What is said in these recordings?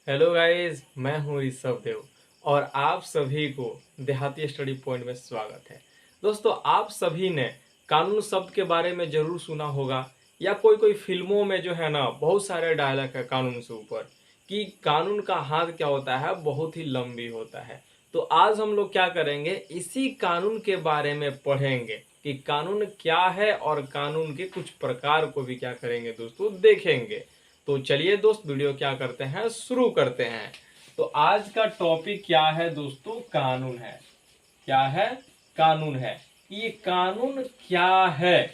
Hello guys, मैं हूँ ऋषभ देव और आप सभी को देहाती स्टडी पॉइंट में स्वागत है। दोस्तों, आप सभी ने कानून शब्द के बारे में जरूर सुना होगा या कोई कोई फिल्मों में जो है ना बहुत सारे डायलॉग है कानून से ऊपर कि कानून का हाथ क्या होता है, बहुत ही लंबी होता है। तो आज हम लोग क्या करेंगे, इसी कानून के बारे में पढ़ेंगे कि कानून क्या है और कानून के कुछ प्रकार को भी क्या करेंगे दोस्तों, देखेंगे। तो चलिए दोस्त, वीडियो क्या करते हैं, शुरू करते हैं। तो आज का टॉपिक क्या है दोस्तों, कानून है। क्या है? कानून है। ये कानून क्या है?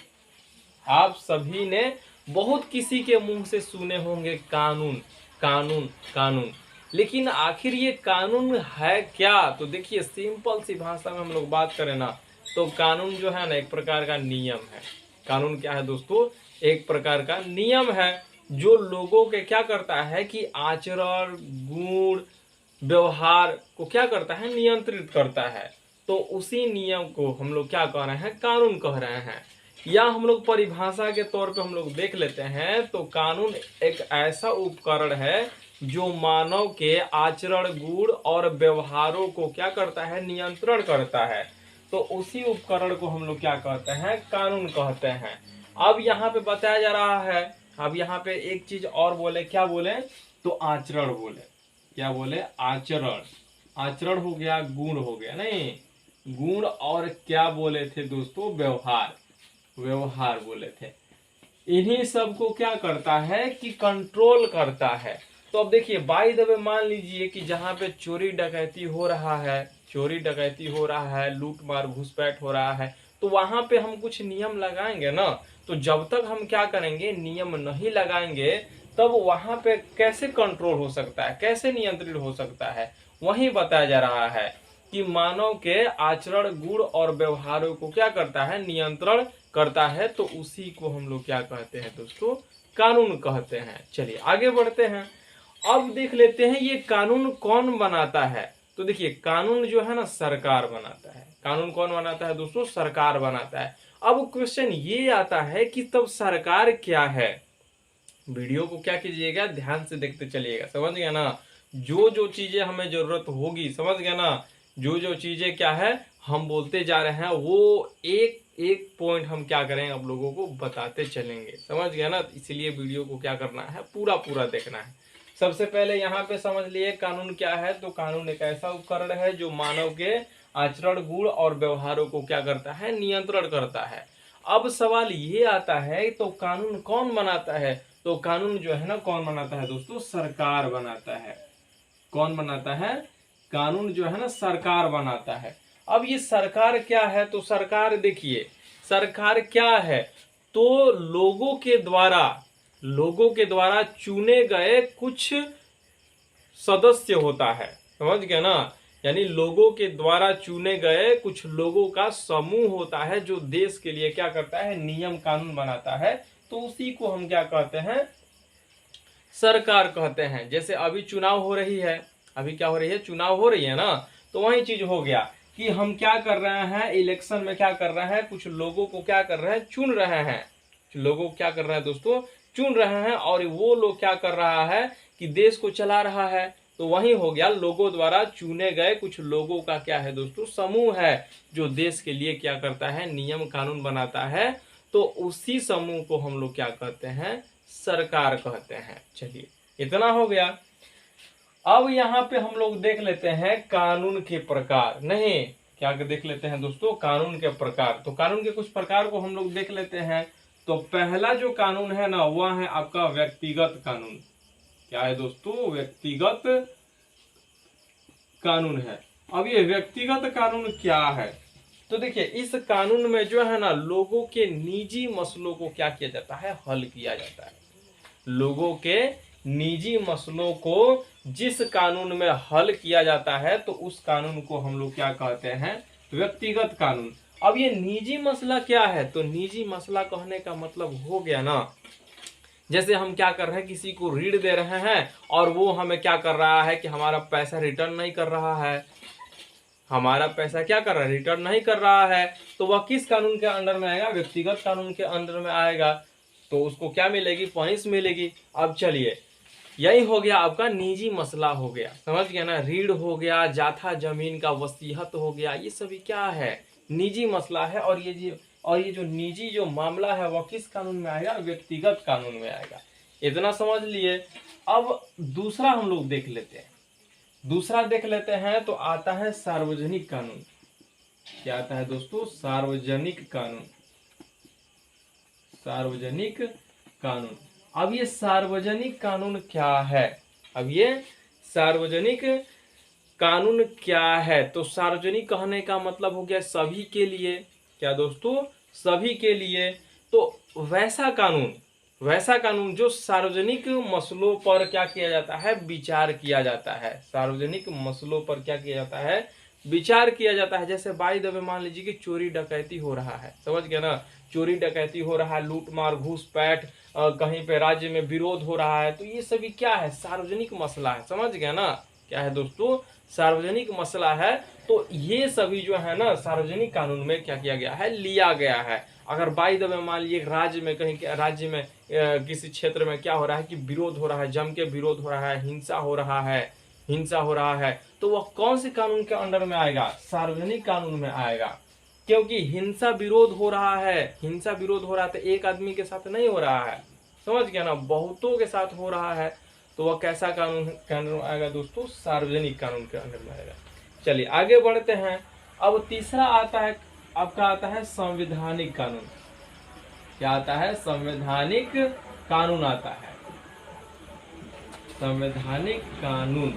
आप सभी ने बहुत किसी के मुंह से सुने होंगे कानून कानून कानून, लेकिन आखिर ये कानून है क्या? तो देखिए, सिंपल सी भाषा में हम लोग बात करें ना, तो कानून जो है ना एक प्रकार का नियम है। कानून क्या है दोस्तों? एक प्रकार का नियम है जो लोगों के क्या करता है कि आचरण, गुण, व्यवहार को क्या करता है, नियंत्रित करता है। तो उसी नियम को हम लोग क्या कह रहे हैं, कानून कह रहे हैं। या हम लोग परिभाषा के तौर पे हम लोग देख लेते हैं तो कानून एक ऐसा उपकरण है जो मानव के आचरण, गुण और व्यवहारों को क्या करता है, नियंत्रण करता है। तो उसी उपकरण को हम लोग क्या कहते हैं, कानून कहते हैं। अब यहाँ पे बताया जा रहा है, अब यहाँ पे एक चीज और बोले, क्या बोले? तो आचरण बोले। क्या बोले? आचरण। आचरण हो गया, गुण हो गया, नहीं गुण, और क्या बोले थे दोस्तों, व्यवहार। व्यवहार बोले थे। इन्हीं सब को क्या करता है कि कंट्रोल करता है। तो अब देखिए, बाय द वे मान लीजिए कि जहां पे चोरी डकैती हो रहा है, चोरी डकैती हो रहा है, लूट मार घुसपैठ हो रहा है, तो वहां पे हम कुछ नियम लगाएंगे ना। तो जब तक हम क्या करेंगे, नियम नहीं लगाएंगे, तब वहां पे कैसे कंट्रोल हो सकता है, कैसे नियंत्रित हो सकता है? वही बताया जा रहा है कि मानव के आचरण, गुण और व्यवहारों को क्या करता है, नियंत्रण करता है। तो उसी को हम लोग क्या कहते हैं दोस्तों, कानून कहते हैं। चलिए आगे बढ़ते हैं। अब देख लेते हैं ये कानून कौन बनाता है। तो देखिए, कानून जो है ना सरकार बनाता है। कानून कौन बनाता है दोस्तों? सरकार बनाता है। अब क्वेश्चन ये आता है कि तब सरकार क्या है? वीडियो को क्या कीजिएगा, ध्यान से देखते चलिएगा, समझ गया ना। जो जो चीजें हमें जरूरत होगी, समझ गया ना, जो जो चीजें क्या है हम बोलते जा रहे हैं, वो एक एक पॉइंट हम क्या करेंगे, आप लोगों को बताते चलेंगे, समझ गया ना। इसलिए वीडियो को क्या करना है, पूरा पूरा देखना है। सबसे पहले यहाँ पे समझ लिए कानून क्या है। तो कानून एक ऐसा उपकरण है जो मानव के आचरण, गुण और व्यवहारों को क्या करता है, नियंत्रण करता है। अब सवाल ये आता है, तो कानून कौन बनाता है? तो कानून जो है ना कौन बनाता है दोस्तों, सरकार बनाता है। कौन बनाता है? कानून जो है ना सरकार बनाता है। अब ये सरकार क्या है? तो सरकार देखिए, सरकार क्या है, तो लोगों के द्वारा चुने गए कुछ सदस्य होता है, समझ गए ना। यानी लोगों के द्वारा चुने गए कुछ लोगों का समूह होता है जो देश के लिए क्या करता है, नियम कानून बनाता है। तो उसी को हम क्या कहते हैं, सरकार कहते हैं। जैसे अभी चुनाव हो रही है, अभी क्या हो रही है, चुनाव हो रही है ना। तो वही चीज हो गया कि हम क्या कर रहे हैं, इलेक्शन में क्या कर रहे हैं, कुछ लोगों को क्या कर रहे हैं, चुन रहे हैं। लोगों को क्या कर रहे हैं दोस्तों, चुन रहे हैं। और वो लोग क्या कर रहा है कि देश को चला रहा है। तो वही हो गया, लोगों द्वारा चुने गए कुछ लोगों का क्या है दोस्तों, समूह है जो देश के लिए क्या करता है, नियम कानून बनाता है। तो उसी समूह को हम लोग क्या कहते हैं, सरकार कहते हैं। चलिए, इतना हो गया। अब यहाँ पे हम लोग देख लेते हैं कानून के प्रकार। नहीं, क्या देख लेते हैं दोस्तों, कानून के प्रकार। तो कानून के कुछ प्रकार को हम लोग देख लेते हैं। तो पहला जो कानून है ना, वह है आपका व्यक्तिगत कानून। क्या है दोस्तों? व्यक्तिगत कानून है। अब ये व्यक्तिगत कानून क्या है? तो देखिए, इस कानून में जो है ना लोगों के निजी मसलों को क्या किया जाता है, हल किया जाता है। लोगों के निजी मसलों को जिस कानून में हल किया जाता है, तो उस कानून को हम लोग क्या कहते हैं, व्यक्तिगत कानून। अब ये निजी मसला क्या है? तो निजी मसला कहने का मतलब हो गया ना, जैसे हम क्या कर रहे हैं, किसी को ऋण दे रहे हैं और वो हमें क्या कर रहा है कि हमारा पैसा रिटर्न नहीं कर रहा है। हमारा पैसा क्या कर रहा है, रिटर्न नहीं कर रहा है। तो वह किस कानून के अंडर में आएगा, व्यक्तिगत कानून के अंडर में आएगा। तो उसको क्या मिलेगी, पनिश मिलेगी। अब चलिए, यही हो गया आपका निजी मसला हो गया, समझ गया ना। रीढ़ हो गया, जाथा जमीन का वसीहत हो गया, ये सभी क्या है, निजी मसला है। और ये जो निजी जो मामला है वह किस कानून में आएगा, व्यक्तिगत कानून में आएगा। इतना समझ लिए। अब दूसरा हम लोग देख लेते हैं, दूसरा देख लेते हैं तो आता है सार्वजनिक कानून। क्या आता है दोस्तों, सार्वजनिक कानून। सार्वजनिक कानून। अब ये सार्वजनिक कानून क्या है, अब ये सार्वजनिक कानून क्या है, तो सार्वजनिक कहने का मतलब हो गया सभी के लिए। क्या दोस्तों, सभी के लिए। तो वैसा कानून जो सार्वजनिक मसलों पर क्या किया जाता है, विचार किया जाता है। सार्वजनिक मसलों पर क्या किया जाता है, विचार किया जाता है। जैसे बाय द वे मान लीजिए कि चोरी डकैती हो रहा है, समझ गया ना, चोरी डकैती हो रहा है, लूटमार घूसपैठ, कहीं पे राज्य में विरोध हो रहा है, तो ये सभी क्या है, सार्वजनिक मसला है, समझ गया ना। क्या है दोस्तों, सार्वजनिक मसला है। तो ये सभी जो है ना सार्वजनिक कानून में क्या किया गया है, लिया गया है। अगर बाय द वे मान लीजिए राज्य में कहीं राज्य में किसी क्षेत्र में क्या हो रहा है कि विरोध हो रहा है, जम के विरोध हो रहा है, हिंसा हो रहा है, तो वह कौन से कानून के अंडर में आएगा, सार्वजनिक कानून में आएगा। क्योंकि हिंसा विरोध हो रहा है, तो एक आदमी के साथ नहीं हो रहा है, समझ गया ना, बहुतों के साथ हो रहा है। तो वह कैसा कानून के अंडर में आएगा दोस्तों, सार्वजनिक कानून के अंडर में आएगा। चलिए आगे बढ़ते हैं। अब तीसरा आता है आपका, आता है संवैधानिक कानून। क्या आता है, संवैधानिक कानून आता है। संवैधानिक कानून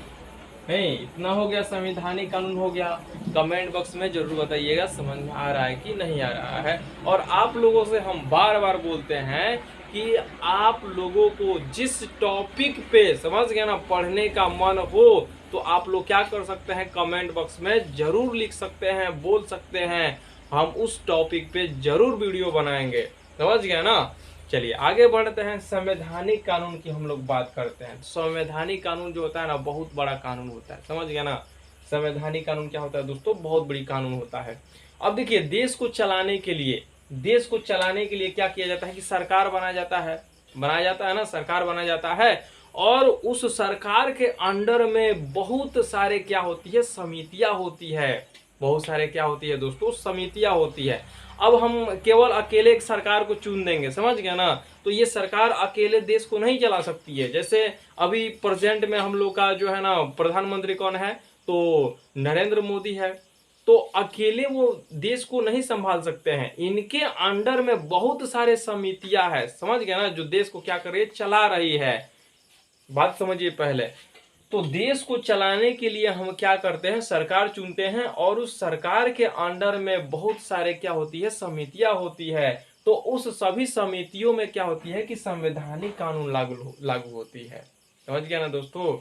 है, इतना हो गया, संवैधानिक कानून हो गया। कमेंट बॉक्स में जरूर बताइएगा समझ में आ रहा है कि नहीं आ रहा है। और आप लोगों से हम बार बार बोलते हैं कि आप लोगों को जिस टॉपिक पे, समझ गया ना, पढ़ने का मन हो तो आप लोग क्या कर सकते हैं, कमेंट बॉक्स में जरूर लिख सकते हैं, बोल सकते हैं, हम उस टॉपिक पे जरूर वीडियो बनाएंगे, समझ गया ना। चलिए आगे बढ़ते हैं। संवैधानिक कानून की हम लोग बात करते हैं। संवैधानिक कानून जो होता है ना, बहुत बड़ा कानून होता है, समझ गया ना। संवैधानिक कानून क्या होता है दोस्तों, बहुत बड़ी कानून होता है। अब देखिए, देश को चलाने के लिए क्या किया जाता है कि सरकार बनाया जाता है ना, सरकार बनाया जाता है। और उस सरकार के अंडर में बहुत सारे क्या होती है, समितियां होती है। बहुत सारे क्या होती है दोस्तों, समितियां होती है। अब हम केवल अकेले एक सरकार को चुन देंगे, समझ गया ना, तो ये सरकार अकेले देश को नहीं चला सकती है। जैसे अभी प्रेजेंट में हम लोग का जो है ना प्रधानमंत्री कौन है, तो नरेंद्र मोदी है। तो अकेले वो देश को नहीं संभाल सकते हैं, इनके अंडर में बहुत सारे समितियां हैं, समझ गया ना, जो देश को क्या कर रही है, चला रही है। बात समझिए पहले। तो देश को चलाने के लिए हम क्या करते हैं, सरकार चुनते हैं, और उस सरकार के अंडर में बहुत सारे क्या होती है, समितियां होती है। तो उस सभी समितियों में क्या होती है कि संवैधानिक कानून लागू होती है, समझ गया ना दोस्तों।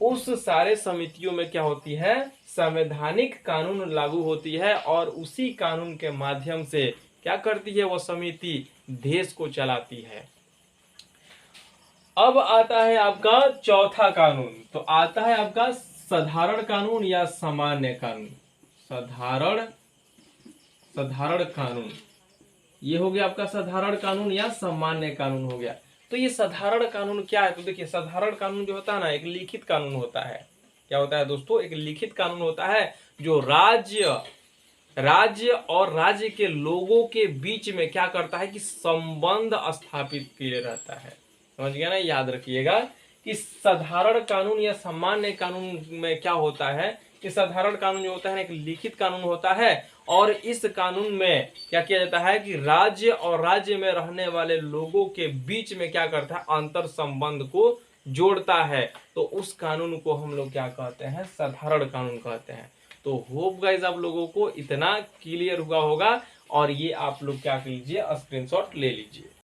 उस सारे समितियों में क्या होती है, संवैधानिक कानून लागू होती है, और उसी कानून के माध्यम से क्या करती है वो समिति, देश को चलाती है। अब आता है आपका चौथा कानून, तो आता है आपका साधारण कानून या सामान्य कानून। साधारण कानून, ये हो गया आपका साधारण कानून या सामान्य कानून हो गया। तो ये साधारण कानून क्या है, तो देखिए साधारण कानून जो होता है ना, एक लिखित कानून होता है। क्या होता है दोस्तों, एक लिखित कानून होता है, जो राज्य और राज्य के लोगों के बीच में क्या करता है कि संबंध स्थापित किए रहता है, समझ गया ना। याद रखिएगा कि साधारण कानून या सामान्य कानून में क्या होता है कि साधारण कानून जो होता है एक लिखित कानून होता है, और इस कानून में क्या किया जाता है कि राज्य और राज्य में रहने वाले लोगों के बीच में क्या करता है, अंतर संबंध को जोड़ता है। तो उस कानून को हम लोग क्या कहते हैं, साधारण कानून कहते हैं। तो होप गाइस आप लोगों को इतना क्लियर हुआ होगा, और ये आप लोग क्या कीजिए, स्क्रीनशॉट ले लीजिए।